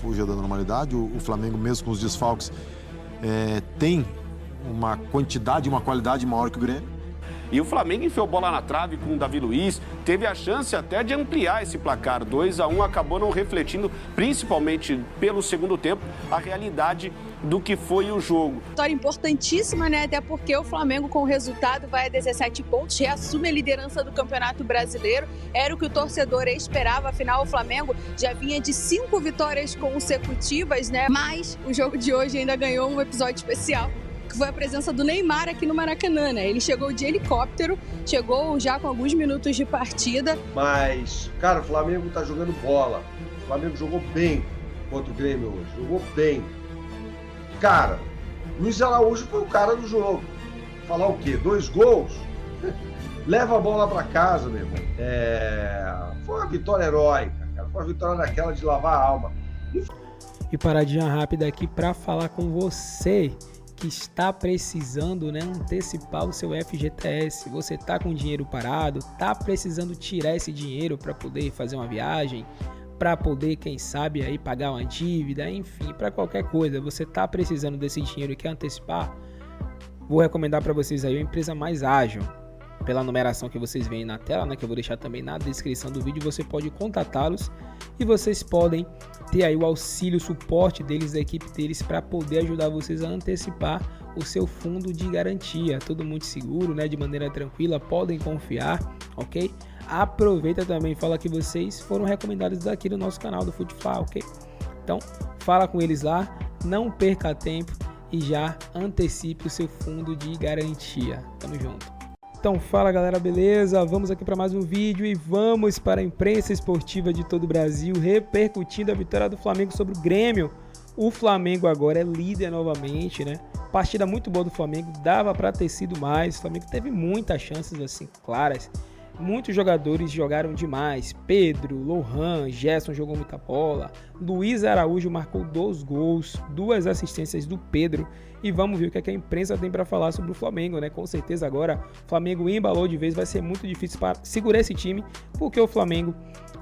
fuja da normalidade. O Flamengo, mesmo com os desfalques, tem uma quantidade e uma qualidade maior que o Grêmio. E o Flamengo enfiou bola na trave com o Davi Luiz, teve a chance até de ampliar esse placar. 2-1, acabou não refletindo, principalmente pelo segundo tempo, a realidade do que foi o jogo. Vitória importantíssima, né? Até porque o Flamengo, com o resultado, vai a 17 pontos, reassume a liderança do Campeonato Brasileiro. Era o que o torcedor esperava, afinal o Flamengo já vinha de 5 vitórias consecutivas, né? Mas o jogo de hoje ainda ganhou um episódio especial, que foi a presença do Neymar aqui no Maracanã, né? Ele chegou de helicóptero, chegou já com alguns minutos de partida. Mas, cara, o Flamengo tá jogando bola. O Flamengo jogou bem contra o Grêmio hoje, jogou bem. Cara, Luiz Araújo foi o cara do jogo. Falar o quê? 2 gols? Leva a bola pra casa, meu irmão. Foi uma vitória heróica, cara. Foi uma vitória daquela de lavar a alma. E paradinha rápida aqui pra falar com você que está precisando, né, antecipar o seu FGTS. Você tá com dinheiro parado, tá precisando tirar esse dinheiro para poder fazer uma viagem, para poder, quem sabe, aí pagar uma dívida, enfim, para qualquer coisa. Você tá precisando desse dinheiro e quer antecipar? Vou recomendar para vocês aí a empresa Mais Ágil. Pela numeração que vocês veem na tela, né, que eu vou deixar também na descrição do vídeo, você pode contatá-los e vocês podem ter aí o auxílio, o suporte deles, da equipe deles, para poder ajudar vocês a antecipar o seu fundo de garantia. Tudo muito seguro, né, de maneira tranquila, podem confiar, ok? Aproveita também, fala que vocês foram recomendados daqui no nosso canal do Futfla, ok? Então, fala com eles lá, não perca tempo e já antecipe o seu fundo de garantia. Tamo junto. Então fala galera, beleza? Vamos aqui para mais um vídeo e vamos para a imprensa esportiva de todo o Brasil, repercutindo a vitória do Flamengo sobre o Grêmio. O Flamengo agora é líder novamente, né? Partida muito boa do Flamengo, dava para ter sido mais. O Flamengo teve muitas chances assim claras. Muitos jogadores jogaram demais. Pedro, Lohan, Gerson jogou muita bola. Luiz Araújo marcou 2 gols, 2 assistências do Pedro. E vamos ver o que a imprensa tem para falar sobre o Flamengo, né? Com certeza agora o Flamengo embalou de vez, vai ser muito difícil para segurar esse time, porque o Flamengo,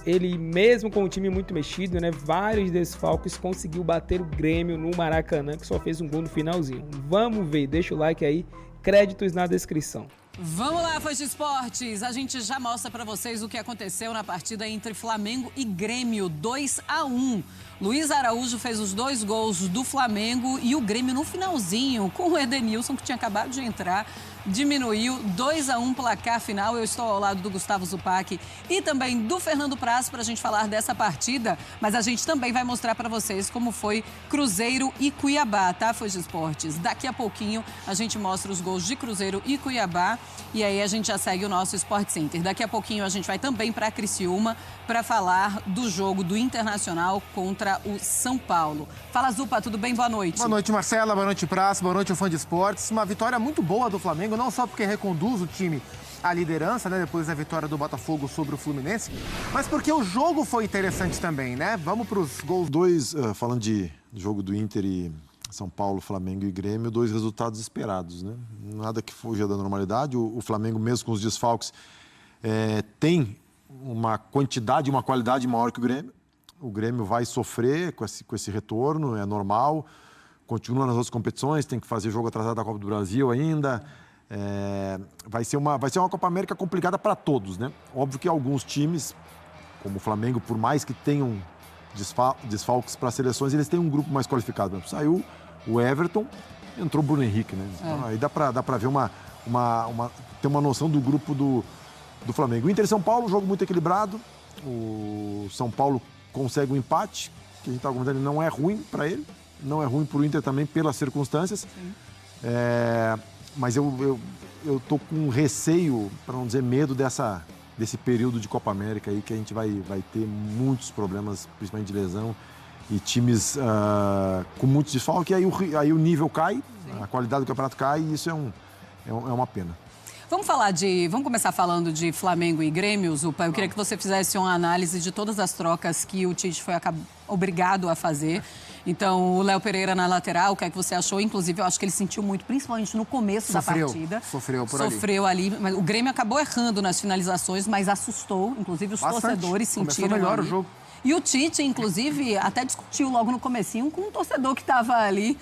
ele mesmo com o time muito mexido, né? Vários desfalques, conseguiu bater o Grêmio no Maracanã, que só fez um gol no finalzinho. Vamos ver, deixa o like aí, créditos na descrição. Vamos lá, fãs de esportes. A gente já mostra para vocês o que aconteceu na partida entre Flamengo e Grêmio, 2-1. Luiz Araújo fez os 2 gols do Flamengo e o Grêmio no finalzinho, com o Edenilson, que tinha acabado de entrar, diminuiu 2-1 placar final. Eu estou ao lado do Gustavo Zupac e também do Fernando Praz para a gente falar dessa partida, mas a gente também vai mostrar para vocês como foi Cruzeiro e Cuiabá, tá, fãs de esportes? Daqui a pouquinho a gente mostra os gols de Cruzeiro e Cuiabá e aí a gente já segue o nosso Sport Center. Daqui a pouquinho a gente vai também para Criciúma para falar do jogo do Internacional contra o São Paulo. Fala, Zupa, tudo bem? Boa noite. Boa noite, Marcela. Boa noite, Praz. Boa noite, fã de esportes. Uma vitória muito boa do Flamengo, não só porque reconduz o time à liderança, né, depois da vitória do Botafogo sobre o Fluminense, mas porque o jogo foi interessante também, né? Vamos para os gols. Falando de jogo do Inter e São Paulo, Flamengo e Grêmio, 2 resultados esperados, né? Nada que fuja da normalidade. O Flamengo, mesmo com os desfalques, tem uma quantidade e uma qualidade maior que o Grêmio. O Grêmio vai sofrer com esse retorno, é normal. Continua nas outras competições, tem que fazer jogo atrasado da Copa do Brasil ainda. Vai ser uma Copa América complicada para todos, né? Óbvio que alguns times, como o Flamengo, por mais que tenham desfalques para seleções, eles têm um grupo mais qualificado. Saiu o Everton, entrou o Bruno Henrique, né? Então, aí dá para ver ter uma noção do grupo do Flamengo. O Inter e São Paulo, um jogo muito equilibrado. O São Paulo consegue um empate, que a gente está comentando, não é ruim para ele, não é ruim para o Inter também pelas circunstâncias. Mas eu tô com receio, para não dizer medo, desse período de Copa América aí, que a gente vai ter muitos problemas, principalmente de lesão, e times com muitos desfalques, e aí o nível cai, a qualidade do campeonato cai, e isso é uma pena. Vamos começar falando de Flamengo e Grêmio, Zupa. Eu queria que você fizesse uma análise de todas as trocas que o Tite foi obrigado a fazer. Então, o Léo Pereira na lateral, o que é que você achou? Inclusive, eu acho que ele sentiu muito, principalmente no começo da partida. Sofreu ali. Mas o Grêmio acabou errando nas finalizações, mas assustou. Inclusive, os torcedores sentiram. Começou melhor ali. o jogo. E o Tite, inclusive, até discutiu logo no comecinho com um torcedor que estava ali,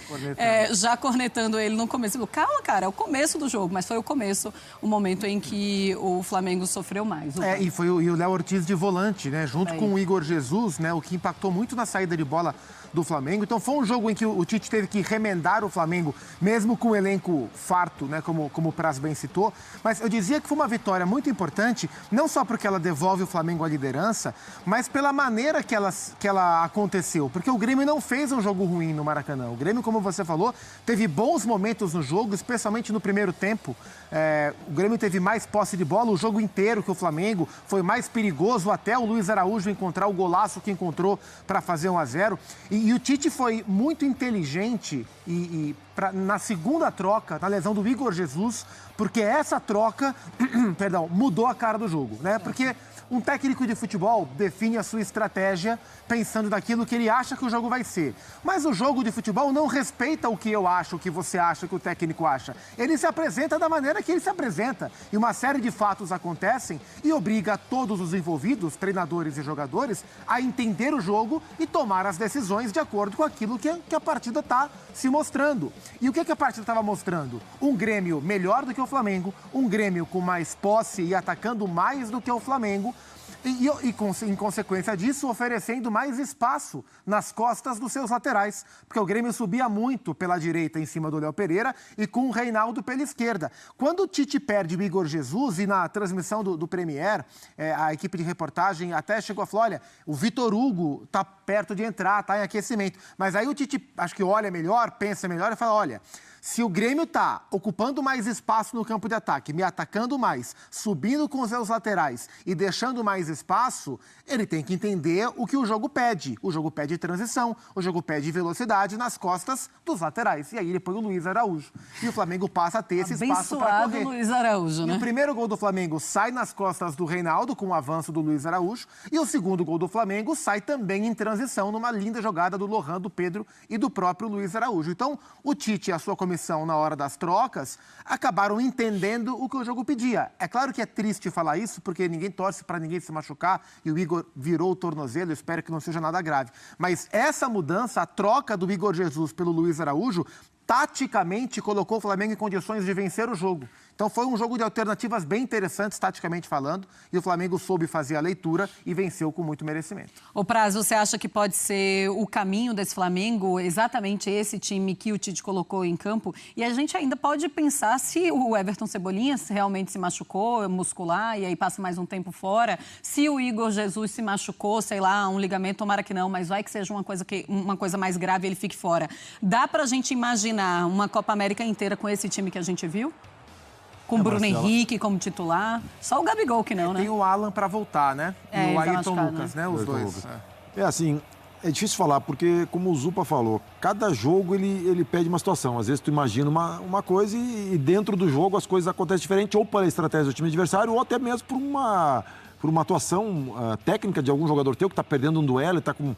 já cornetando ele no começo. Calma, cara, é o começo do jogo, mas foi o começo, o momento em que o Flamengo sofreu mais. E foi o Léo Ortiz de volante, né? Junto com o Igor Jesus, né? O que impactou muito na saída de bola do Flamengo. Então foi um jogo em que o Tite teve que remendar o Flamengo, mesmo com o elenco farto, né? Como o Praz bem citou. Mas eu dizia que foi uma vitória muito importante, não só porque ela devolve o Flamengo à liderança, mas pela maneira que ela aconteceu. Porque o Grêmio não fez um jogo ruim no Maracanã. O Grêmio, como você falou, teve bons momentos no jogo, especialmente no primeiro tempo. O Grêmio teve mais posse de bola o jogo inteiro que o Flamengo, foi mais perigoso até o Luiz Araújo encontrar o golaço que encontrou para fazer 1-0. E o Tite foi muito inteligente na segunda troca, na lesão do Igor Jesus, porque essa troca, mudou a cara do jogo, né? Porque um técnico de futebol define a sua estratégia pensando naquilo que ele acha que o jogo vai ser. Mas o jogo de futebol não respeita o que eu acho, o que você acha, o que o técnico acha. Ele se apresenta da maneira que ele se apresenta. E uma série de fatos acontecem e obriga todos os envolvidos, treinadores e jogadores, a entender o jogo e tomar as decisões de acordo com aquilo que a partida está se mostrando. E o que a partida estava mostrando? Um Grêmio melhor do que o Flamengo, um Grêmio com mais posse e atacando mais do que o Flamengo, e em consequência disso, oferecendo mais espaço nas costas dos seus laterais, porque o Grêmio subia muito pela direita em cima do Léo Pereira e com o Reinaldo pela esquerda. Quando o Tite perde o Igor Jesus, e na transmissão do Premier, a equipe de reportagem até chegou a falar, olha, o Vitor Hugo está perto de entrar, está em aquecimento. Mas aí o Tite, acho que olha melhor, pensa melhor e fala, olha, se o Grêmio está ocupando mais espaço no campo de ataque, me atacando mais, subindo com os seus laterais e deixando mais espaço, ele tem que entender o que o jogo pede. O jogo pede transição, o jogo pede velocidade nas costas dos laterais. E aí ele põe o Luiz Araújo. E o Flamengo passa a ter esse espaço para correr. Luiz Araújo, né? E o primeiro gol do Flamengo sai nas costas do Reinaldo, com o avanço do Luiz Araújo. E o segundo gol do Flamengo sai também em transição, numa linda jogada do Lohan, do Pedro e do próprio Luiz Araújo. Então, o Tite e a sua comissão na hora das trocas, acabaram entendendo o que o jogo pedia. É claro que é triste falar isso, porque ninguém torce para ninguém se machucar e o Igor virou o tornozelo, eu espero que não seja nada grave. Mas essa mudança, a troca do Igor Jesus pelo Luiz Araújo, taticamente colocou o Flamengo em condições de vencer o jogo. Então foi um jogo de alternativas bem interessantes, taticamente falando, e o Flamengo soube fazer a leitura e venceu com muito merecimento. Ô Praz, você acha que pode ser o caminho desse Flamengo, exatamente esse time que o Tite colocou em campo? E a gente ainda pode pensar se o Everton Cebolinha realmente se machucou, muscular, e aí passa mais um tempo fora, se o Igor Jesus se machucou, sei lá, um ligamento, tomara que não, mas vai que seja uma coisa mais grave e ele fique fora. Dá pra gente imaginar uma Copa América inteira com esse time que a gente viu? Com o Bruno Henrique como titular. Só o Gabigol que não, né? Tem o Alan para voltar, né? E o Ayrton Lucas, né? Os dois. Assim, é difícil falar, porque como o Zupa falou, cada jogo ele pede uma situação. Às vezes tu imagina uma coisa e dentro do jogo as coisas acontecem diferente, ou pela estratégia do time adversário, ou até mesmo por uma atuação técnica de algum jogador teu que está perdendo um duelo e está com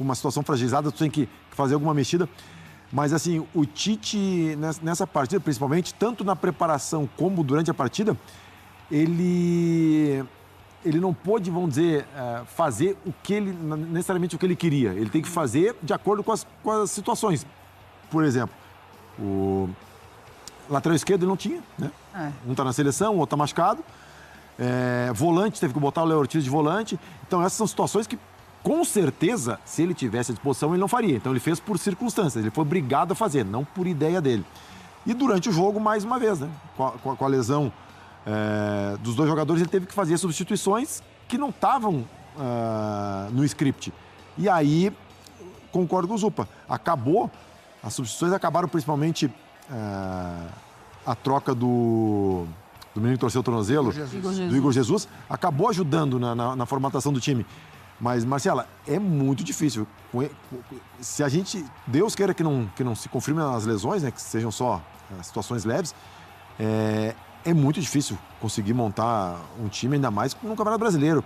uma situação fragilizada, tu tem que fazer alguma mexida. Mas, assim, o Tite, nessa partida, principalmente, tanto na preparação como durante a partida, ele não pôde, vamos dizer, fazer necessariamente o que ele queria. Ele tem que fazer de acordo com as situações. Por exemplo, o lateral esquerdo ele não tinha, né? Um está na seleção, o outro está machucado. Volante, teve que botar o Léo Ortiz de volante. Então, essas são situações que, com certeza, se ele tivesse à disposição, ele não faria. Então, ele fez por circunstâncias. Ele foi obrigado a fazer, não por ideia dele. E durante o jogo, mais uma vez, né? Com a lesão dos dois jogadores, ele teve que fazer substituições que não estavam no script. E aí, concordo com o Zupa, as substituições acabaram principalmente a troca do menino que torceu o tornozelo, do Igor Jesus, acabou ajudando na formatação do time. Mas, Marcela, é muito difícil. Se a gente, Deus queira que não se confirmem as lesões, né, que sejam só situações leves, é muito difícil conseguir montar um time, ainda mais no Campeonato Brasileiro.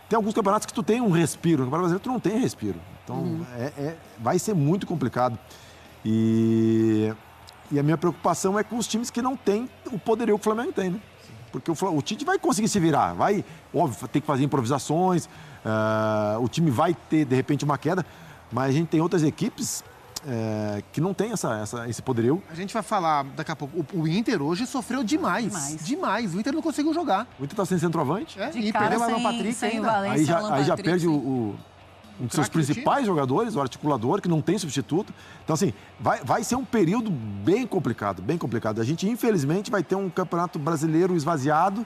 Tem alguns campeonatos que tu tem um respiro, no Campeonato Brasileiro tu não tem respiro. Então, vai ser muito complicado. E a minha preocupação é com os times que não têm o poderio que o Flamengo tem, né? porque o Tite vai conseguir se virar, vai, óbvio, ter que fazer improvisações, o time vai ter, de repente, uma queda, mas a gente tem outras equipes que não tem esse poderio. A gente vai falar daqui a pouco. O Inter hoje sofreu demais. O Inter não conseguiu jogar. O Inter está sem centroavante. E perdeu o Alan Patrick ainda. Aí já perde um dos seus principais jogadores, o articulador, que não tem substituto. Então, assim, vai ser um período bem complicado, bem complicado. A gente, infelizmente, vai ter um campeonato brasileiro esvaziado,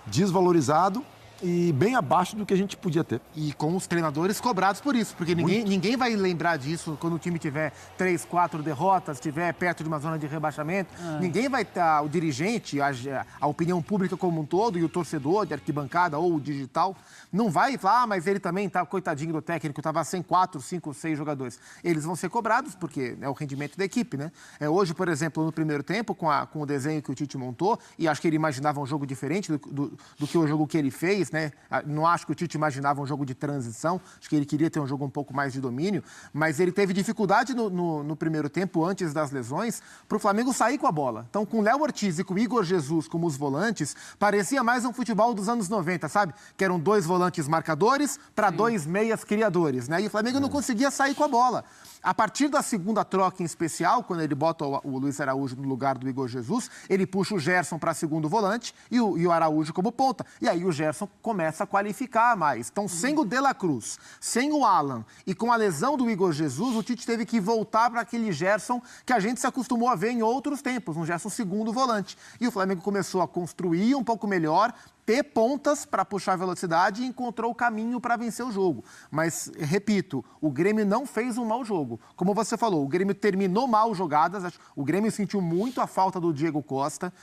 desvalorizado e bem abaixo do que a gente podia ter. E com os treinadores cobrados por isso, porque ninguém vai lembrar disso quando o time tiver 3, 4 derrotas, estiver perto de uma zona de rebaixamento. Ninguém vai estar, o dirigente, a opinião pública como um todo e o torcedor de arquibancada ou digital, não vai falar, mas ele também tá, coitadinho do técnico, estava sem 4, 5, 6 jogadores. Eles vão ser cobrados, porque é o rendimento da equipe, né? Hoje, por exemplo, no primeiro tempo, com o desenho que o Tite montou, e acho que ele imaginava um jogo diferente do que o jogo que ele fez, né? Não acho que o Tite imaginava um jogo de transição, acho que ele queria ter um jogo um pouco mais de domínio, mas ele teve dificuldade no primeiro tempo, antes das lesões, para o Flamengo sair com a bola. Então, com o Léo Ortiz e com o Igor Jesus como os volantes, parecia mais um futebol dos anos 90, sabe? Que eram 2 volantes marcadores para 2 meias criadores, né? E o Flamengo não conseguia sair com a bola. A partir da segunda troca em especial, quando ele bota o Luiz Araújo no lugar do Igor Jesus, ele puxa o Gerson para segundo volante e o Araújo como ponta. E aí o Gerson começa a qualificar mais. Então, sem o De La Cruz, sem o Alan e com a lesão do Igor Jesus, o Tite teve que voltar para aquele Gerson que a gente se acostumou a ver em outros tempos, um Gerson segundo volante. E o Flamengo começou a construir um pouco melhor, ter pontas para puxar velocidade e encontrou o caminho para vencer o jogo. Mas, repito, o Grêmio não fez um mau jogo. Como você falou, o Grêmio terminou mal jogadas. O Grêmio sentiu muito a falta do Diego Costa,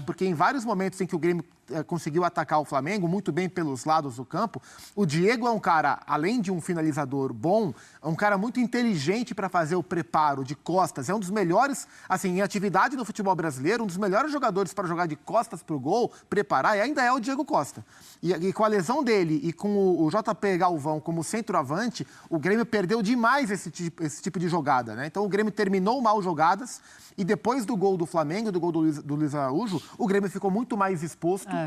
porque em vários momentos em que o Grêmio conseguiu atacar o Flamengo, muito bem pelos lados do campo, o Diego é um cara, além de um finalizador bom, é um cara muito inteligente para fazer o preparo de costas. É um dos melhores, assim, em atividade no futebol brasileiro, um dos melhores jogadores para jogar de costas para o gol, preparar, e ainda é o Diego Costa. E com a lesão dele e com o JP Galvão como centroavante, o Grêmio perdeu demais esse tipo de jogada, né? Então o Grêmio terminou mal jogadas e depois do gol do Flamengo, do gol do Luiz Araújo, o Grêmio ficou muito mais exposto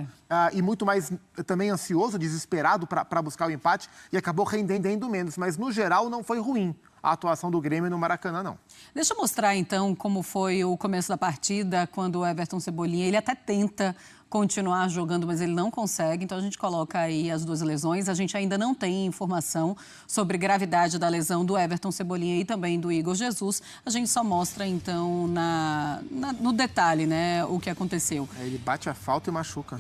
e muito mais também ansioso, desesperado para buscar o empate e acabou rendendo menos. Mas no geral não foi ruim a atuação do Grêmio no Maracanã, não. Deixa eu mostrar, então, como foi o começo da partida, quando o Everton Cebolinha, ele até tenta continuar jogando, mas ele não consegue. Então, a gente coloca aí as 2 lesões. A gente ainda não tem informação sobre gravidade da lesão do Everton Cebolinha e também do Igor Jesus. A gente só mostra, então, no detalhe, né, o que aconteceu. Ele bate a falta e machuca.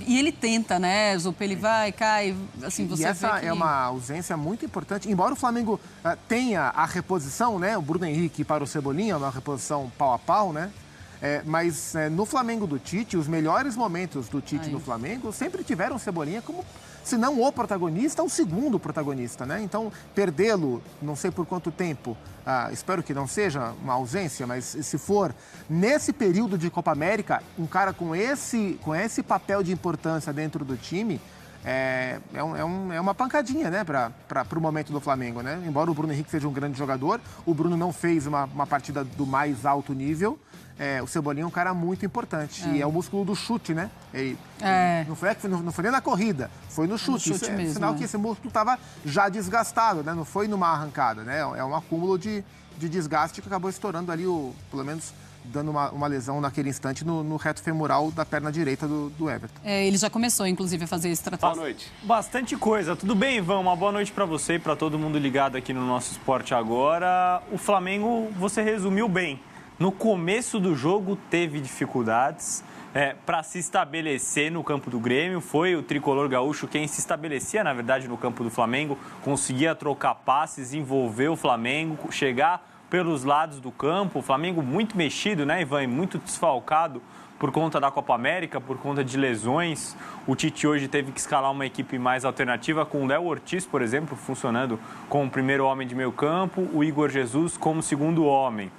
E ele tenta, né, Zupa? Ele vai, cai, assim, você vê essa é uma ausência muito importante. Embora o Flamengo tenha a reposição, né, o Bruno Henrique para o Cebolinha, uma reposição pau a pau, né? Mas no Flamengo do Tite, os melhores momentos do Tite no Flamengo sempre tiveram o Cebolinha como, se não o protagonista, o segundo protagonista, né? Então, perdê-lo, não sei por quanto tempo, espero que não seja uma ausência, mas se for, nesse período de Copa América, um cara com esse papel de importância dentro do time, é uma pancadinha, né, para o momento do Flamengo, né? Embora o Bruno Henrique seja um grande jogador, o Bruno não fez uma partida do mais alto nível. O Cebolinha é um cara muito importante. E é o músculo do chute, né? Não foi nem na corrida, foi no chute. Isso é sinal que esse músculo estava já desgastado, né? Não foi numa arrancada, né? É um acúmulo de desgaste que acabou estourando ali, pelo menos dando uma lesão naquele instante no reto femoral da perna direita do Everton. Ele já começou, inclusive, a fazer esse tratamento. Boa noite. Bastante coisa. Tudo bem, Ivan? Uma boa noite para você e para todo mundo ligado aqui no nosso Esporte Agora. O Flamengo, você resumiu bem. No começo do jogo teve dificuldades para se estabelecer no campo do Grêmio. Foi o tricolor gaúcho quem se estabelecia, na verdade, no campo do Flamengo. Conseguia trocar passes, envolver o Flamengo, chegar pelos lados do campo. O Flamengo muito mexido, né, Ivan? Muito desfalcado por conta da Copa América, por conta de lesões. O Tite hoje teve que escalar uma equipe mais alternativa, com o Léo Ortiz, por exemplo, funcionando como o primeiro homem de meio campo, o Igor Jesus como segundo homem.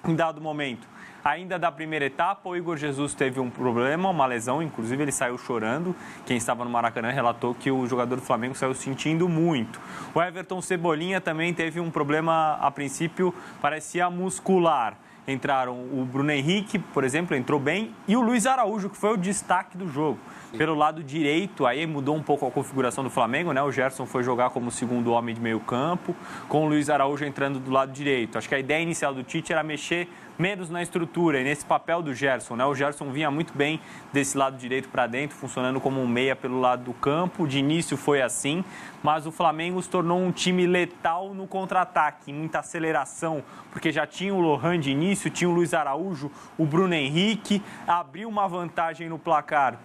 Em dado momento, ainda da primeira etapa, o Igor Jesus teve um problema, uma lesão, inclusive ele saiu chorando. Quem estava no Maracanã relatou que o jogador do Flamengo saiu sentindo muito. O Everton Cebolinha também teve um problema, a princípio, parecia muscular. Entraram o Bruno Henrique, por exemplo, entrou bem, e o Luiz Araújo, que foi o destaque do jogo. Pelo lado direito, aí mudou um pouco a configuração do Flamengo, né? O Gerson foi jogar como segundo homem de meio campo, com o Luiz Araújo entrando do lado direito. Acho que a ideia inicial do Tite era mexer menos na estrutura e nesse papel do Gerson, né? O Gerson vinha muito bem desse lado direito para dentro, funcionando como um meia pelo lado do campo. De início foi assim, mas o Flamengo se tornou um time letal no contra-ataque, muita aceleração, porque já tinha o Lohan de início, tinha o Luiz Araújo, o Bruno Henrique, abriu uma vantagem no placar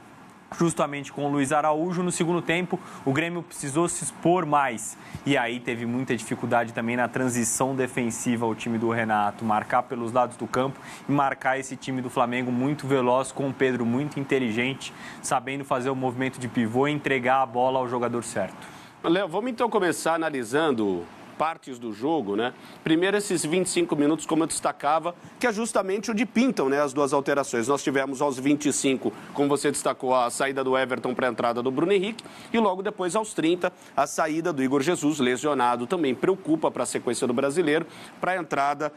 justamente com o Luiz Araújo. No segundo tempo, o Grêmio precisou se expor mais. E aí teve muita dificuldade também na transição defensiva ao time do Renato, marcar pelos lados do campo e marcar esse time do Flamengo muito veloz, com o Pedro muito inteligente, sabendo fazer o movimento de pivô e entregar a bola ao jogador certo. Léo, vamos então começar analisando partes do jogo, né? Primeiro, esses 25 minutos, como eu destacava, que é justamente onde pintam, né, as duas alterações. Nós tivemos aos 25, como você destacou, a saída do Everton para a entrada do Bruno Henrique, e logo depois, aos 30, a saída do Igor Jesus, lesionado, também preocupa para a sequência do Brasileiro, para a entrada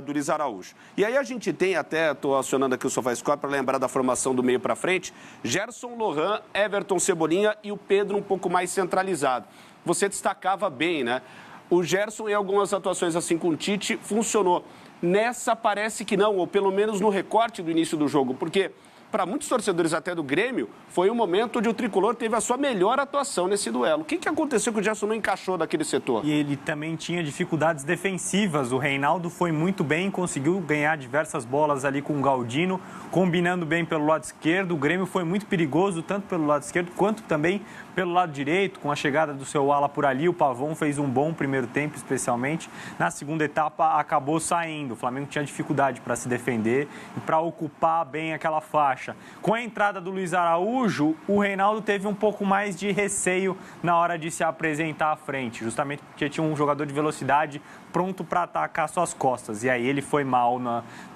do Luiz Araújo. E aí a gente tem, até estou acionando aqui o SofaScore para lembrar da formação do meio para frente, Gerson, Lohan, Everton, Cebolinha e o Pedro um pouco mais centralizado. Você destacava bem, né? O Gerson, em algumas atuações assim com o Tite, funcionou. Nessa parece que não, ou pelo menos no recorte do início do jogo, porque para muitos torcedores até do Grêmio, foi o momento onde o Tricolor teve a sua melhor atuação nesse duelo. O que aconteceu que o Gerson não encaixou daquele setor? E ele também tinha dificuldades defensivas. O Reinaldo foi muito bem, conseguiu ganhar diversas bolas ali com o Galdino, combinando bem pelo lado esquerdo. O Grêmio foi muito perigoso, tanto pelo lado esquerdo quanto também pelo lado direito, com a chegada do seu ala por ali. O Pavão fez um bom primeiro tempo, especialmente. Na segunda etapa, acabou saindo. O Flamengo tinha dificuldade para se defender e para ocupar bem aquela faixa. Com a entrada do Luiz Araújo, o Reinaldo teve um pouco mais de receio na hora de se apresentar à frente, justamente porque tinha um jogador de velocidade pronto para atacar suas costas. E aí ele foi mal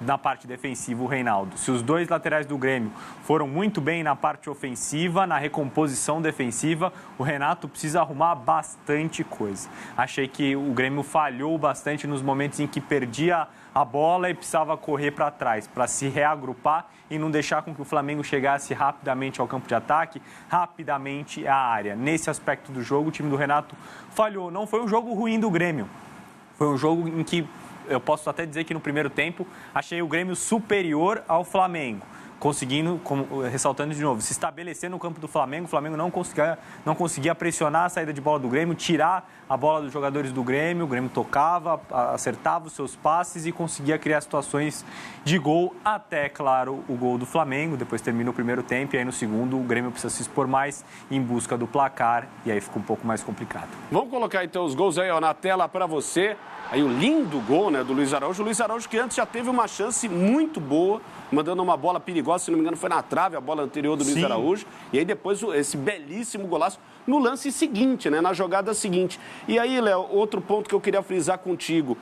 na parte defensiva, o Reinaldo. Se os dois laterais do Grêmio foram muito bem na parte ofensiva, na recomposição defensiva, o Renato precisa arrumar bastante coisa. Achei que o Grêmio falhou bastante nos momentos em que perdia a bola e precisava correr para trás, para se reagrupar e não deixar com que o Flamengo chegasse rapidamente ao campo de ataque, rapidamente à área. Nesse aspecto do jogo, o time do Renato falhou. Não foi um jogo ruim do Grêmio. Foi um jogo em que, eu posso até dizer que no primeiro tempo, achei o Grêmio superior ao Flamengo. Conseguindo, ressaltando de novo, se estabelecer no campo do Flamengo. O Flamengo não conseguia pressionar a saída de bola do Grêmio, tirar a bola dos jogadores do Grêmio. O Grêmio tocava, acertava os seus passes e conseguia criar situações de gol até, claro, o gol do Flamengo. Depois termina o primeiro tempo e aí no segundo o Grêmio precisa se expor mais em busca do placar e aí fica um pouco mais complicado. Vamos colocar então os gols aí, ó, na tela para você. Aí o lindo gol, né, do Luiz Araújo. O Luiz Araújo que antes já teve uma chance muito boa, mandando uma bola perigosa, se não me engano foi na trave, a bola anterior do Luiz Araújo. E aí depois esse belíssimo golaço no lance seguinte, né, na jogada seguinte. E aí, Léo, outro ponto que eu queria frisar contigo.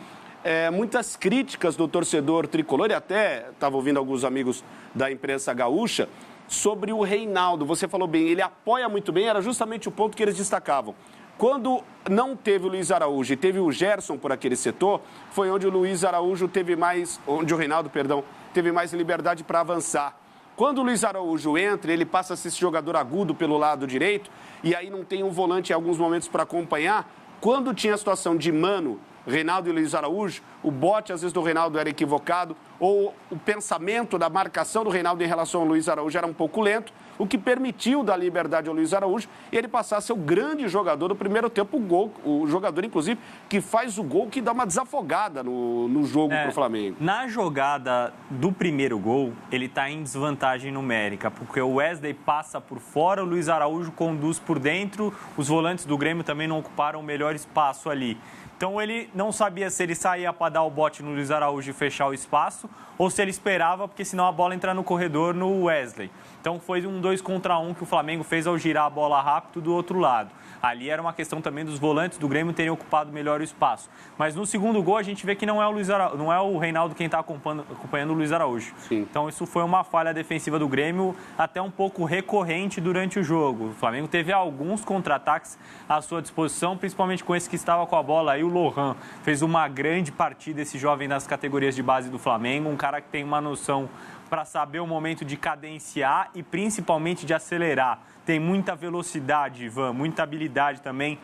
Muitas críticas do torcedor tricolor, e até estava ouvindo alguns amigos da imprensa gaúcha, sobre o Reinaldo. Você falou bem, ele apoia muito bem, era justamente o ponto que eles destacavam. Quando não teve o Luiz Araújo e teve o Gerson por aquele setor, foi onde o Luiz Araújo teve mais, onde o Reinaldo, perdão, teve mais liberdade para avançar. Quando o Luiz Araújo entra, ele passa a ser esse jogador agudo pelo lado direito e aí não tem um volante em alguns momentos para acompanhar. Quando tinha a situação de mano, Reinaldo e Luiz Araújo, o bote às vezes do Reinaldo era equivocado ou o pensamento da marcação do Reinaldo em relação ao Luiz Araújo era um pouco lento, o que permitiu dar liberdade ao Luiz Araújo e ele passar a ser o grande jogador do primeiro tempo, o jogador, inclusive, que faz o gol que dá uma desafogada no jogo para o Flamengo. Na jogada do primeiro gol, ele está em desvantagem numérica, porque o Wesley passa por fora, o Luiz Araújo conduz por dentro, os volantes do Grêmio também não ocuparam o melhor espaço ali. Então ele não sabia se ele saía para dar o bote no Luiz Araújo e fechar o espaço ou se ele esperava, porque senão a bola entra no corredor no Wesley. Então foi um 2 contra 1 que o Flamengo fez ao girar a bola rápido do outro lado. Ali era uma questão também dos volantes do Grêmio terem ocupado melhor o espaço. Mas no segundo gol a gente vê que não é o Reinaldo quem está acompanhando o Luiz Araújo. Sim. Então isso foi uma falha defensiva do Grêmio até um pouco recorrente durante o jogo. O Flamengo teve alguns contra-ataques à sua disposição, principalmente com esse que estava com a bola aí, o Lohan fez uma grande partida, esse jovem nas categorias de base do Flamengo, um cara que tem uma noção para saber o momento de cadenciar e principalmente de acelerar. Tem muita velocidade, Ivan, muita habilidade também.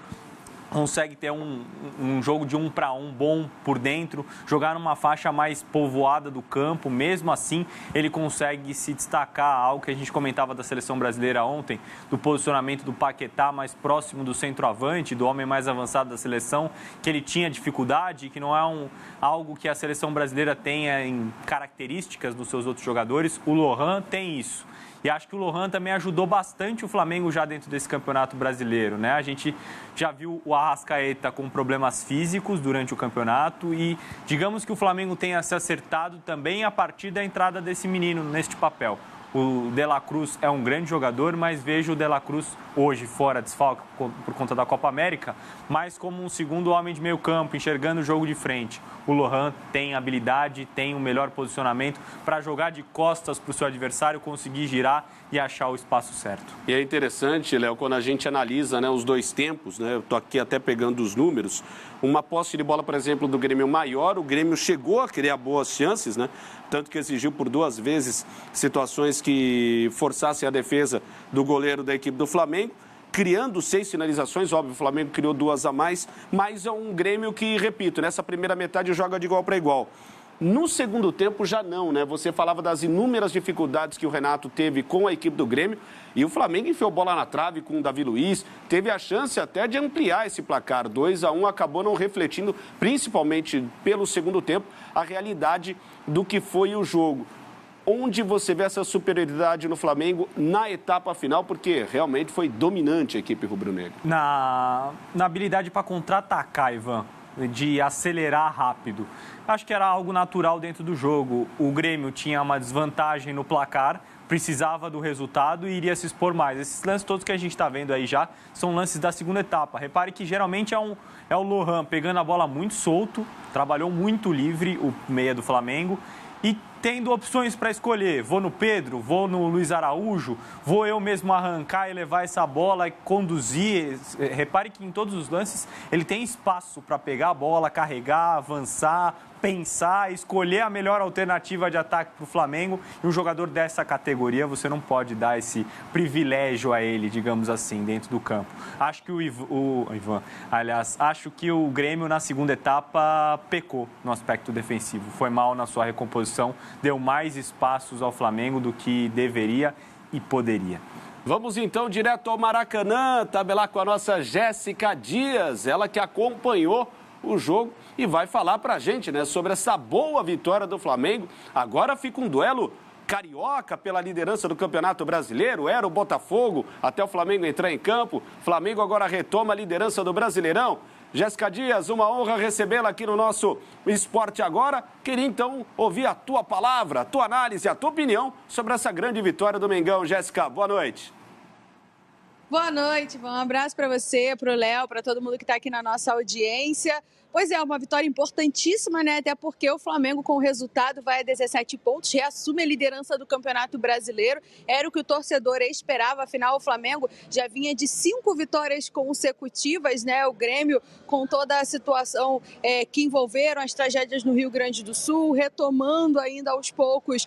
Consegue ter um jogo de 1 para 1 bom por dentro, jogar numa faixa mais povoada do campo. Mesmo assim, ele consegue se destacar, algo que a gente comentava da seleção brasileira ontem, do posicionamento do Paquetá mais próximo do centroavante, do homem mais avançado da seleção, que ele tinha dificuldade, que não é algo que a seleção brasileira tenha em características dos seus outros jogadores. O Lohan tem isso. E acho que o Lohan também ajudou bastante o Flamengo já dentro desse campeonato brasileiro, né? A gente já viu o Arrascaeta com problemas físicos durante o campeonato e digamos que o Flamengo tenha se acertado também a partir da entrada desse menino neste papel. O De La Cruz é um grande jogador, mas vejo o De La Cruz hoje fora desfalque por conta da Copa América, mas como um segundo homem de meio campo, enxergando o jogo de frente. O Lohan tem habilidade, tem um melhor posicionamento para jogar de costas para o seu adversário, conseguir girar e achar o espaço certo. E é interessante, Léo, quando a gente analisa, né, os dois tempos, né, eu estou aqui até pegando os números, uma posse de bola, por exemplo, do Grêmio maior, o Grêmio chegou a criar boas chances, né, tanto que exigiu por 2 vezes situações que forçassem a defesa do goleiro da equipe do Flamengo, criando 6 finalizações, óbvio, o Flamengo criou 2 a mais, mas é um Grêmio que, repito, nessa primeira metade joga de igual para igual. No segundo tempo já não, né? Você falava das inúmeras dificuldades que o Renato teve com a equipe do Grêmio e o Flamengo enfiou bola na trave com o Davi Luiz, teve a chance até de ampliar esse placar. 2 a 1 acabou não refletindo, principalmente pelo segundo tempo, a realidade do que foi o jogo. Onde você vê essa superioridade no Flamengo na etapa final, porque realmente foi dominante a equipe rubro-negra. Na habilidade para contra-atacar, Ivan, de acelerar rápido. Acho que era algo natural dentro do jogo. O Grêmio tinha uma desvantagem no placar, precisava do resultado e iria se expor mais. Esses lances todos que a gente está vendo aí já são lances da segunda etapa. Repare que geralmente é o Lohan pegando a bola muito solto, trabalhou muito livre, o meia do Flamengo, e tendo opções para escolher. Vou no Pedro, vou no Luiz Araújo, vou eu mesmo arrancar e levar essa bola e conduzir. Repare que em todos os lances ele tem espaço para pegar a bola, carregar, avançar, pensar, escolher a melhor alternativa de ataque para o Flamengo. E um jogador dessa categoria, você não pode dar esse privilégio a ele, digamos assim, dentro do campo. Acho que acho que o Grêmio na segunda etapa pecou no aspecto defensivo. Foi mal na sua recomposição, deu mais espaços ao Flamengo do que deveria e poderia. Vamos então direto ao Maracanã, tabelar com a nossa Jéssica Dias, ela que acompanhou o jogo e vai falar pra gente, né, sobre essa boa vitória do Flamengo. Agora fica um duelo carioca pela liderança do Campeonato Brasileiro, era o Botafogo, até o Flamengo entrar em campo. Flamengo agora retoma a liderança do Brasileirão. Jéssica Dias, uma honra recebê-la aqui no nosso Esporte Agora. Queria então ouvir a tua palavra, a tua análise, a tua opinião sobre essa grande vitória do Mengão. Jéssica, boa noite. Boa noite, um abraço para você, para o Léo, para todo mundo que está aqui na nossa audiência. Pois é, uma vitória importantíssima, né? Até porque o Flamengo, com o resultado, vai a 17 pontos, reassume a liderança do Campeonato Brasileiro. Era o que o torcedor esperava, afinal o Flamengo já vinha de 5 vitórias consecutivas, né? O Grêmio, com toda a situação que envolveram as tragédias no Rio Grande do Sul, retomando ainda aos poucos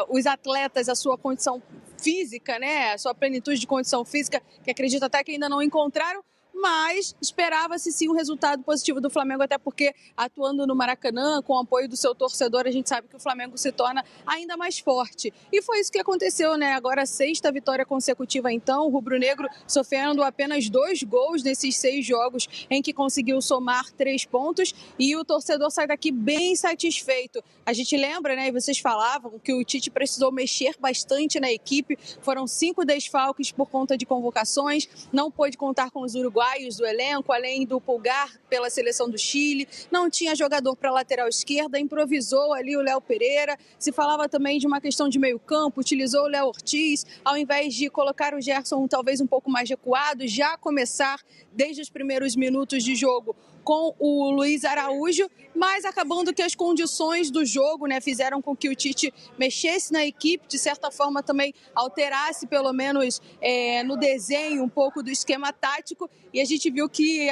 os atletas, a sua condição física, né? A sua plenitude de condição física, que acredito até que ainda não encontraram. Mas esperava-se sim um resultado positivo do Flamengo, até porque atuando no Maracanã, com o apoio do seu torcedor, a gente sabe que o Flamengo se torna ainda mais forte. E foi isso que aconteceu, né? Agora a 6ª vitória consecutiva, então, o rubro-negro sofrendo apenas 2 gols nesses 6 jogos em que conseguiu somar 3 pontos e o torcedor sai daqui bem satisfeito. A gente lembra, né, e vocês falavam que o Tite precisou mexer bastante na equipe, foram 5 desfalques por conta de convocações, não pôde contar com os uruguaios do elenco, além do Pulgar pela seleção do Chile, não tinha jogador para a lateral esquerda, improvisou ali o Léo Pereira, se falava também de uma questão de meio campo, utilizou o Léo Ortiz, ao invés de colocar o Gerson talvez um pouco mais recuado, já começar desde os primeiros minutos de jogo com o Luiz Araújo, mas acabando que as condições do jogo, né, fizeram com que o Tite mexesse na equipe, de certa forma também alterasse, pelo menos no desenho, um pouco do esquema tático, e a gente viu que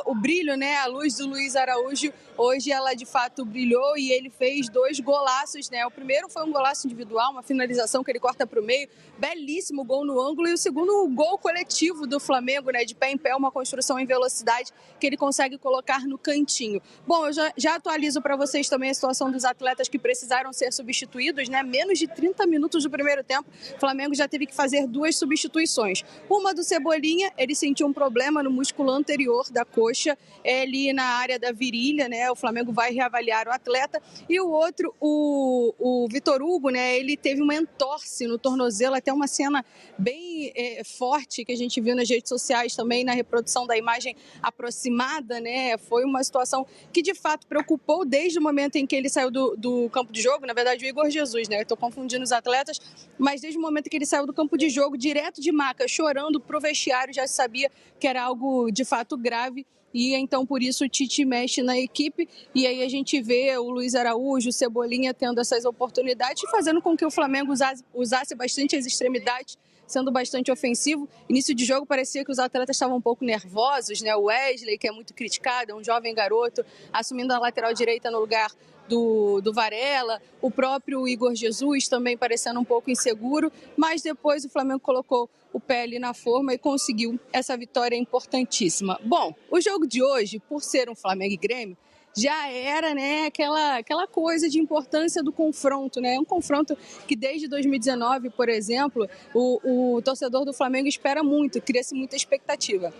o brilho, né, a luz do Luiz Araújo, hoje ela de fato brilhou e ele fez 2 golaços, né? O primeiro foi um golaço individual, uma finalização que ele corta para o meio, belíssimo gol no ângulo, e o segundo, o gol coletivo do Flamengo, né, de pé em pé, uma construção em velocidade que ele consegue colocar no cantinho. Bom, eu já atualizo para vocês também a situação dos atletas que precisaram ser substituídos, né? Menos de 30 minutos do primeiro tempo, o Flamengo já teve que fazer 2 substituições. Uma do Cebolinha, ele sentiu um problema no músculo anterior da coxa, ali na área da virilha, né? O Flamengo vai reavaliar o atleta. E o outro, o Vitor Hugo, né? Ele teve uma entorse no tornozelo, até uma cena bem forte que a gente viu nas redes sociais também, na reprodução da imagem aproximada, né? Foi uma situação que de fato preocupou desde o momento em que ele saiu do campo de jogo, na verdade o Igor Jesus, né? Eu tô confundindo os atletas, mas desde o momento que ele saiu do campo de jogo, direto de maca, chorando pro vestiário, já sabia que era algo de fato grave. E então, por isso, o Tite mexe na equipe e aí a gente vê o Luiz Araújo, o Cebolinha tendo essas oportunidades e fazendo com que o Flamengo usasse bastante as extremidades, sendo bastante ofensivo. Início de jogo parecia que os atletas estavam um pouco nervosos, né? O Wesley, que é muito criticado, é um jovem garoto, assumindo a lateral direita no lugar do Varela, o próprio Igor Jesus também parecendo um pouco inseguro, mas depois o Flamengo colocou o pé ali na forma e conseguiu essa vitória importantíssima. Bom, o jogo de hoje, por ser um Flamengo e Grêmio, já era, né, aquela coisa de importância do confronto, né? Um confronto que desde 2019, por exemplo, o torcedor do Flamengo espera muito, cria-se muita expectativa.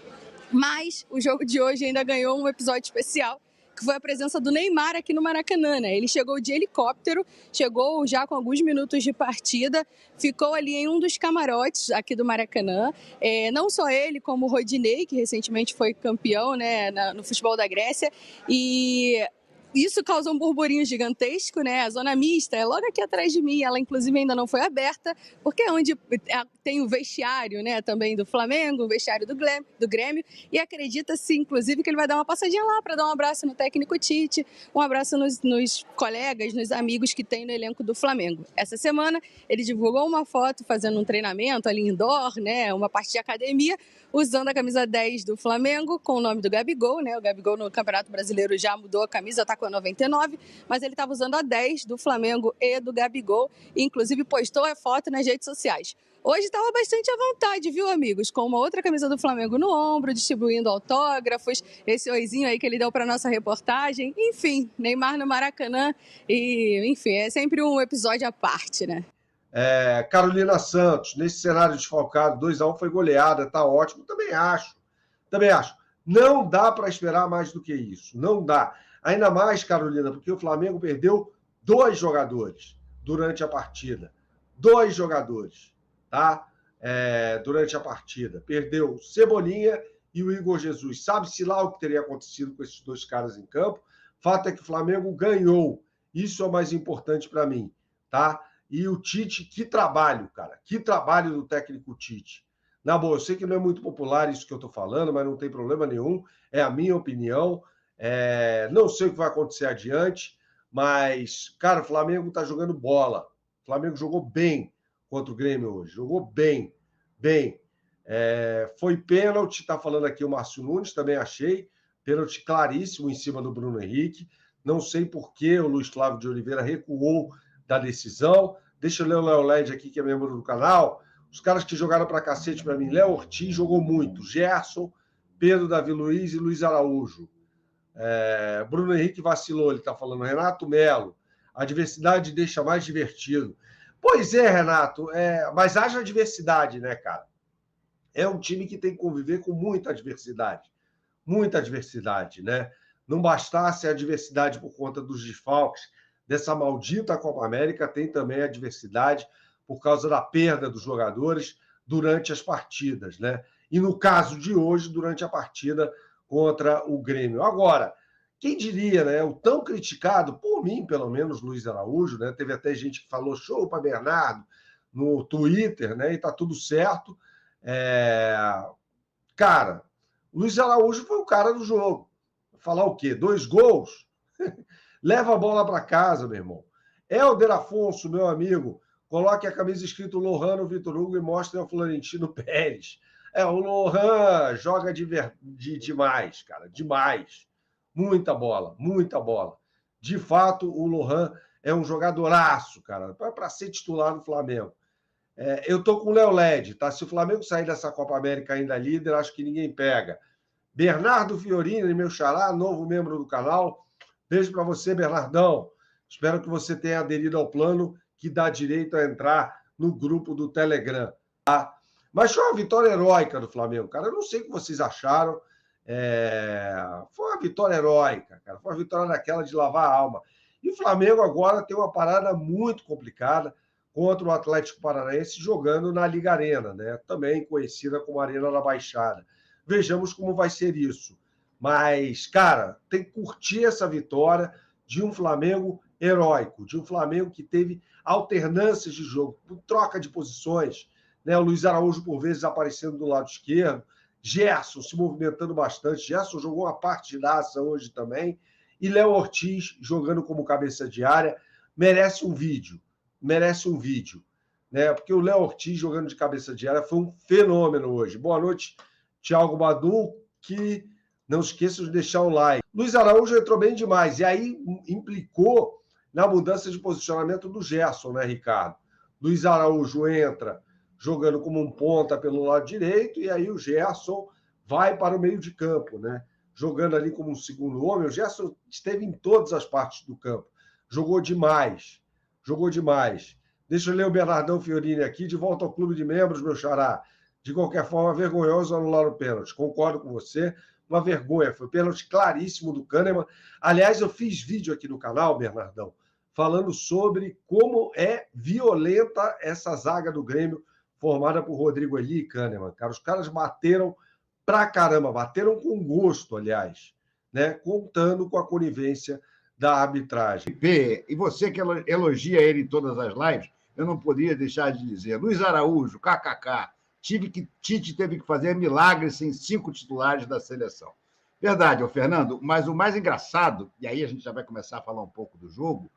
Mas o jogo de hoje ainda ganhou um episódio especial, que foi a presença do Neymar aqui no Maracanã, né? Ele chegou de helicóptero, chegou já com alguns minutos de partida, ficou ali em um dos camarotes aqui do Maracanã. Não só ele, como o Rodinei, que recentemente foi campeão, né, no futebol da Grécia, e isso causou um burburinho gigantesco, né? A zona mista é logo aqui atrás de mim, ela inclusive ainda não foi aberta, porque é onde tem o vestiário, né, também do Flamengo, o vestiário do Grêmio, e acredita-se, inclusive, que ele vai dar uma passadinha lá para dar um abraço no técnico Tite, um abraço nos colegas, nos amigos que tem no elenco do Flamengo. Essa semana, ele divulgou uma foto fazendo um treinamento ali indoor, né, uma parte de academia, usando a camisa 10 do Flamengo, com o nome do Gabigol, né? O Gabigol no Campeonato Brasileiro já mudou a camisa, tá com a 99, mas ele estava usando a 10 do Flamengo e do Gabigol, e inclusive postou a foto nas redes sociais. Hoje estava bastante à vontade, viu, amigos? Com uma outra camisa do Flamengo no ombro, distribuindo autógrafos, esse oizinho aí que ele deu para nossa reportagem. Enfim, Neymar no Maracanã e, enfim, é sempre um episódio à parte, né? Carolina Santos, nesse cenário desfalcado, 2-1 foi goleada, tá ótimo, também acho. Não dá para esperar mais do que isso, não dá. Ainda mais, Carolina, porque o Flamengo perdeu 2 jogadores durante a partida. 2 jogadores, tá? Durante a partida. Perdeu o Cebolinha e o Igor Jesus. Sabe-se lá o que teria acontecido com esses 2 caras em campo. Fato é que o Flamengo ganhou. Isso é o mais importante para mim, tá? E o Tite, que trabalho, cara. Que trabalho do técnico Tite. Na boa, eu sei que não é muito popular isso que eu estou falando, mas não tem problema nenhum. É a minha opinião. Não sei o que vai acontecer adiante, mas, cara, o Flamengo está jogando bola. O Flamengo jogou bem contra o Grêmio hoje. Jogou bem. Foi pênalti, está falando aqui o Márcio Nunes, também achei. Pênalti claríssimo em cima do Bruno Henrique. Não sei por que o Luiz Flávio de Oliveira recuou da decisão. Deixa eu ler o Léo Led aqui, que é membro do canal. Os caras que jogaram pra cacete pra mim. Léo Ortiz jogou muito. Gerson, Pedro Davi Luiz e Luiz Araújo. Bruno Henrique vacilou, ele tá falando. Renato Melo. A diversidade deixa mais divertido. Pois é, Renato. Mas haja diversidade, né, cara? É um time que tem que conviver com muita adversidade. Muita adversidade, né? Não bastasse a adversidade por conta dos desfalques dessa maldita Copa América, tem também a adversidade por causa da perda dos jogadores durante as partidas, né? E no caso de hoje, durante a partida contra o Grêmio. Agora, quem diria, né? O tão criticado, por mim, pelo menos, Luiz Araújo, né? Teve até gente que falou show para Bernardo no Twitter, né? E tá tudo certo. Cara, Luiz Araújo foi o cara do jogo. falar o quê? 2 gols? Leva a bola para casa, meu irmão. Helder Afonso, meu amigo, coloque a camisa escrito Lohan no Vitor Hugo e mostre ao Florentino Pérez. O Lohan joga demais, cara, demais. Muita bola, muita bola. De fato, o Lohan é um jogadoraço, cara, para ser titular do Flamengo. Eu tô com o Léo Led, tá? Se o Flamengo sair dessa Copa América ainda líder, acho que ninguém pega. Bernardo Fiorini, meu xará, novo membro do canal. Beijo para você, Bernardão. Espero que você tenha aderido ao plano que dá direito a entrar no grupo do Telegram, tá? Mas foi uma vitória heróica do Flamengo, cara. Eu não sei o que vocês acharam. Foi uma vitória heróica, cara. Foi uma vitória daquela de lavar a alma. E o Flamengo agora tem uma parada muito complicada contra o Atlético Paranaense jogando na Liga Arena, né? Também conhecida como Arena da Baixada. Vejamos como vai ser isso. Mas, cara, tem que curtir essa vitória de um Flamengo heróico, de um Flamengo que teve alternâncias de jogo, troca de posições, né? O Luiz Araújo, por vezes, aparecendo do lado esquerdo, Gerson se movimentando bastante. Gerson jogou uma partidaça hoje também. E Léo Ortiz jogando como cabeça de área. Merece um vídeo, né? Porque o Léo Ortiz jogando de cabeça de área foi um fenômeno hoje. Boa noite, Thiago Badum, que não esqueça de deixar o like. Luiz Araújo entrou bem demais, e aí implicou na mudança de posicionamento do Gerson, né, Ricardo? Luiz Araújo entra jogando como um ponta pelo lado direito, e aí o Gerson vai para o meio de campo, né? Jogando ali como um segundo homem. O Gerson esteve em todas as partes do campo. Jogou demais. Deixa eu ler o Bernardão Fiorini aqui, de volta ao clube de membros, meu xará. De qualquer forma, vergonhoso anular o pênalti. Concordo com você. Uma vergonha. Foi pênalti claríssimo do Kahneman. Aliás, eu fiz vídeo aqui no canal, Bernardão, falando sobre como é violenta essa zaga do Grêmio, formada por Rodrigo Eli e Kahneman. Cara, os caras bateram pra caramba, bateram com gosto, aliás, né? Contando com a conivência da arbitragem. E você que elogia ele em todas as lives, eu não poderia deixar de dizer, Luiz Araújo, kkk, Tite teve que fazer milagres sem 5 titulares da seleção. Verdade, Fernando, mas o mais engraçado, e aí a gente já vai começar a falar um pouco do jogo,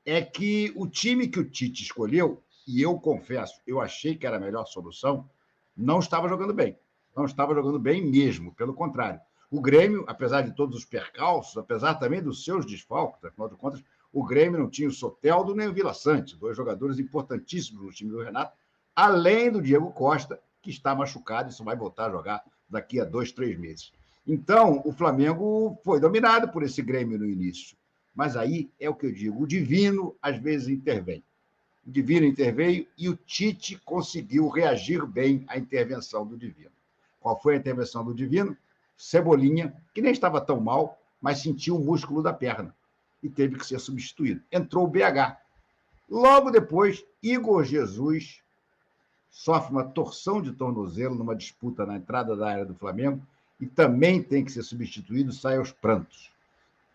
é que o time que o Tite escolheu, e eu confesso, eu achei que era a melhor solução, não estava jogando bem. Não estava jogando bem mesmo, pelo contrário. O Grêmio, apesar de todos os percalços, apesar também dos seus desfalques, afinal de contas, o Grêmio não tinha o Soteldo nem o Vila Sante, 2 jogadores importantíssimos no time do Renato, além do Diego Costa, que está machucado e só vai voltar a jogar daqui a 2, 3 meses. Então, o Flamengo foi dominado por esse Grêmio no início. Mas aí é o que eu digo, o divino às vezes intervém. O divino interveio e o Tite conseguiu reagir bem à intervenção do divino. Qual foi a intervenção do divino? Cebolinha, que nem estava tão mal, mas sentiu o músculo da perna e teve que ser substituído. Entrou o BH. Logo depois, Igor Jesus sofre uma torção de tornozelo numa disputa na entrada da área do Flamengo e também tem que ser substituído, sai aos prantos.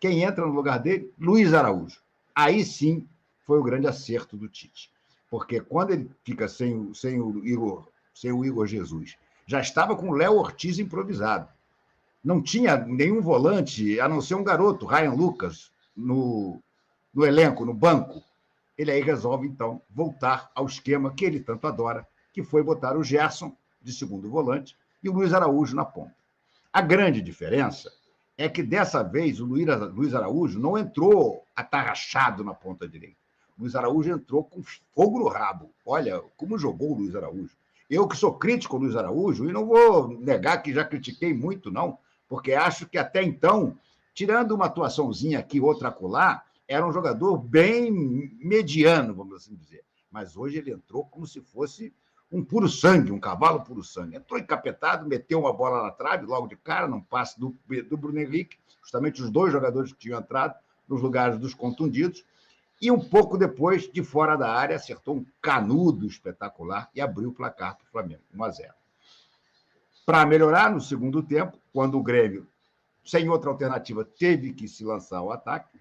Quem entra no lugar dele? Luiz Araújo. Aí sim foi o grande acerto do Tite, porque quando ele fica sem o Igor Jesus, já estava com o Léo Ortiz improvisado. Não tinha nenhum volante, a não ser um garoto, Ryan Lucas, no elenco, no banco. Ele aí resolve, então, voltar ao esquema que ele tanto adora, que foi botar o Gerson de segundo volante e o Luiz Araújo na ponta. A grande diferença é que, dessa vez, o Luiz Araújo não entrou atarrachado na ponta direita. O Luiz Araújo entrou com fogo no rabo. Olha como jogou o Luiz Araújo. Eu que sou crítico ao Luiz Araújo, e não vou negar que já critiquei muito, não, porque acho que até então, tirando uma atuaçãozinha aqui, outra acolá, era um jogador bem mediano, vamos assim dizer. Mas hoje ele entrou como se fosse um puro sangue, um cavalo puro sangue. Entrou encapetado, meteu uma bola na trave, logo de cara, num passe do Bruno Henrique, justamente os 2 jogadores que tinham entrado nos lugares dos contundidos, e um pouco depois, de fora da área, acertou um canudo espetacular e abriu o placar para o Flamengo, 1-0. Para melhorar, no segundo tempo, quando o Grêmio, sem outra alternativa, teve que se lançar ao ataque,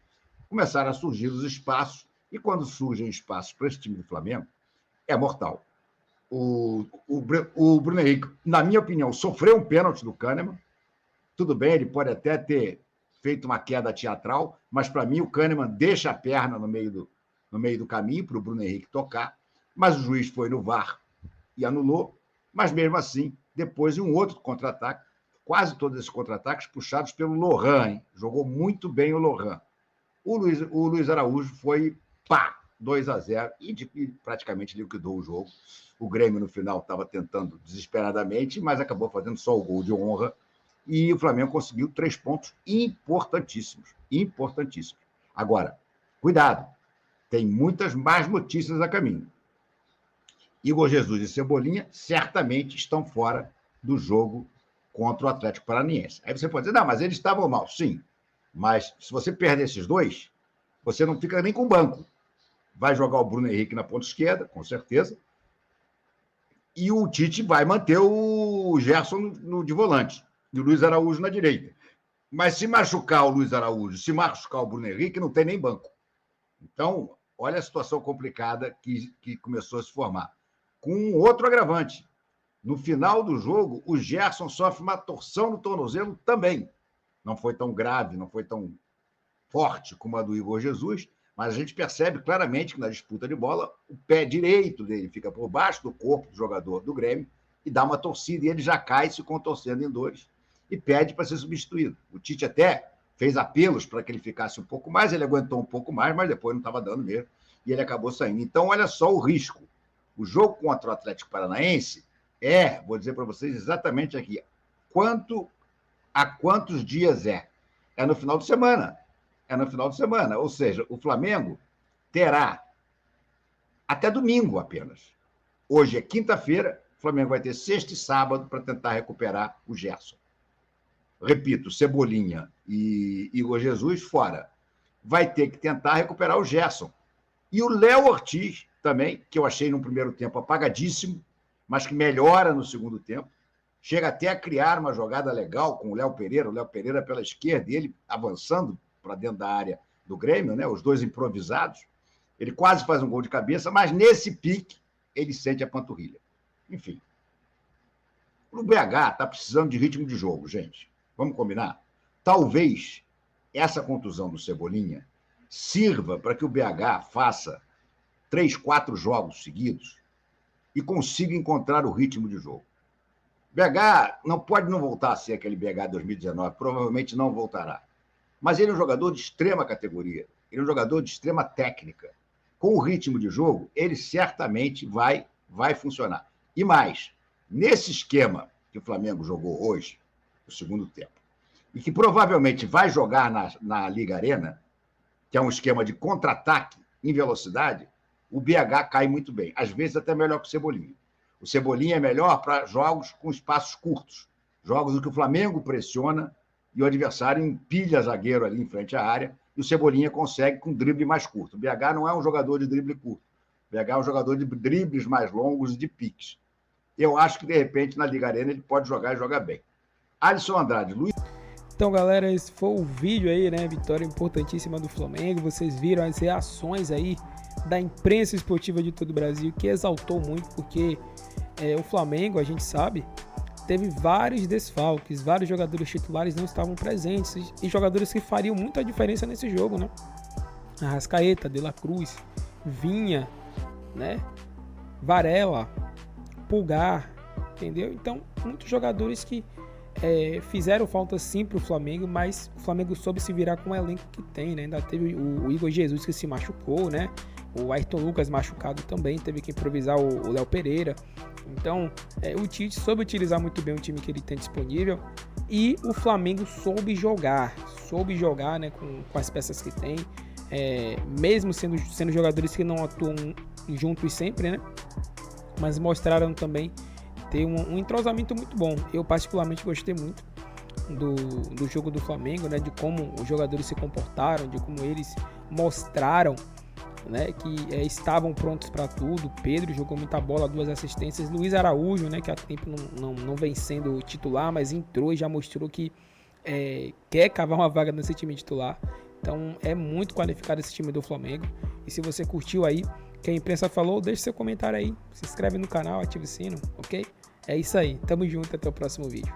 começaram a surgir os espaços, e quando surgem espaços para esse time do Flamengo, é mortal. O Bruno Henrique, na minha opinião, sofreu um pênalti do Kahneman. Tudo bem, ele pode até ter feito uma queda teatral, mas para mim o Kahneman deixa a perna no meio do caminho para o Bruno Henrique tocar, mas o juiz foi no VAR e anulou, mas mesmo assim, depois de um outro contra-ataque, quase todos esses contra-ataques puxados pelo Lohan, hein? Jogou muito bem o Lohan. O Luiz Araújo foi 2-0 e praticamente liquidou o jogo. O Grêmio, no final, estava tentando desesperadamente, mas acabou fazendo só o gol de honra. E o Flamengo conseguiu 3 pontos importantíssimos. Importantíssimos. Agora, cuidado, tem muitas más notícias a caminho. Igor Jesus e Cebolinha certamente estão fora do jogo contra o Atlético Paranaense. Aí você pode dizer, não, mas eles estavam mal. Sim, mas se você perder esses dois, você não fica nem com o banco. Vai jogar o Bruno Henrique na ponta esquerda, com certeza, e o Tite vai manter o Gerson de volante, e o Luiz Araújo na direita. Mas se machucar o Luiz Araújo, se machucar o Bruno Henrique, não tem nem banco. Então, olha a situação complicada que começou a se formar. Com um outro agravante. No final do jogo, o Gerson sofre uma torção no tornozelo também. Não foi tão grave, não foi tão forte como a do Igor Jesus, mas a gente percebe claramente que na disputa de bola, o pé direito dele fica por baixo do corpo do jogador do Grêmio e dá uma torcida, e ele já cai se contorcendo em dores e pede para ser substituído. O Tite até fez apelos para que ele ficasse um pouco mais, ele aguentou um pouco mais, mas depois não estava dando mesmo, e ele acabou saindo. Então, olha só o risco. O jogo contra o Atlético Paranaense vou dizer para vocês exatamente aqui, há quantos dias é? É no final de semana. Ou seja, o Flamengo terá até domingo apenas. Hoje é quinta-feira, o Flamengo vai ter sexta e sábado para tentar recuperar o Gerson. Repito, Cebolinha e Igor Jesus fora. Vai ter que tentar recuperar o Gerson. E o Léo Ortiz também, que eu achei no primeiro tempo apagadíssimo, mas que melhora no segundo tempo. Chega até a criar uma jogada legal com o Léo Pereira pela esquerda, e ele avançando para dentro da área do Grêmio, né? Os dois improvisados. Ele quase faz um gol de cabeça, mas nesse pique ele sente a panturrilha. Enfim. O BH está precisando de ritmo de jogo, gente. Vamos combinar? Talvez essa contusão do Cebolinha sirva para que o BH faça 3, 4 jogos seguidos e consiga encontrar o ritmo de jogo. BH não pode não voltar a ser aquele BH 2019, provavelmente não voltará. Mas ele é um jogador de extrema categoria, ele é um jogador de extrema técnica. Com o ritmo de jogo, ele certamente vai funcionar. E mais, nesse esquema que o Flamengo jogou hoje, no segundo tempo, e que provavelmente vai jogar na Liga Arena, que é um esquema de contra-ataque em velocidade, o BH cai muito bem, às vezes até melhor que o Cebolinha. O Cebolinha é melhor para jogos com espaços curtos, jogos em que o Flamengo pressiona e o adversário empilha zagueiro ali em frente à área, e o Cebolinha consegue com drible mais curto. O BH não é um jogador de drible curto, o BH é um jogador de dribles mais longos e de piques. Eu acho que, de repente, na Liga Arena ele pode jogar e jogar bem. Alisson Andrade, Luiz... Então, galera, esse foi o vídeo aí, né? Vitória importantíssima do Flamengo. Vocês viram as reações aí da imprensa esportiva de todo o Brasil, que exaltou muito, porque o Flamengo, a gente sabe, teve vários desfalques, vários jogadores titulares não estavam presentes, e jogadores que fariam muita diferença nesse jogo, né? Arrascaeta, De La Cruz, Vinha, né? Varela, Pulgar, entendeu? Então, muitos jogadores que fizeram falta sim pro Flamengo, mas o Flamengo soube se virar com o elenco que tem, né? Ainda teve o Igor Jesus que se machucou, né? O Ayrton Lucas machucado também, teve que improvisar o Léo Pereira. Então, o Tite soube utilizar muito bem o time que ele tem disponível, e o Flamengo soube jogar, né, com as peças que tem, mesmo sendo jogadores que não atuam juntos sempre, né? Mas mostraram também ter um entrosamento muito bom. Eu particularmente gostei muito do jogo do Flamengo, né? De como os jogadores se comportaram, de como eles mostraram, né, que estavam prontos para tudo. Pedro jogou muita bola, 2 assistências. Luiz Araújo, né, que há tempo não vem sendo titular, mas entrou e já mostrou que quer cavar uma vaga nesse time titular. Então é muito qualificado esse time do Flamengo. E se você curtiu aí que a imprensa falou, deixe seu comentário aí, se inscreve no canal, ative o sino, ok? É isso aí, tamo junto, até o próximo vídeo.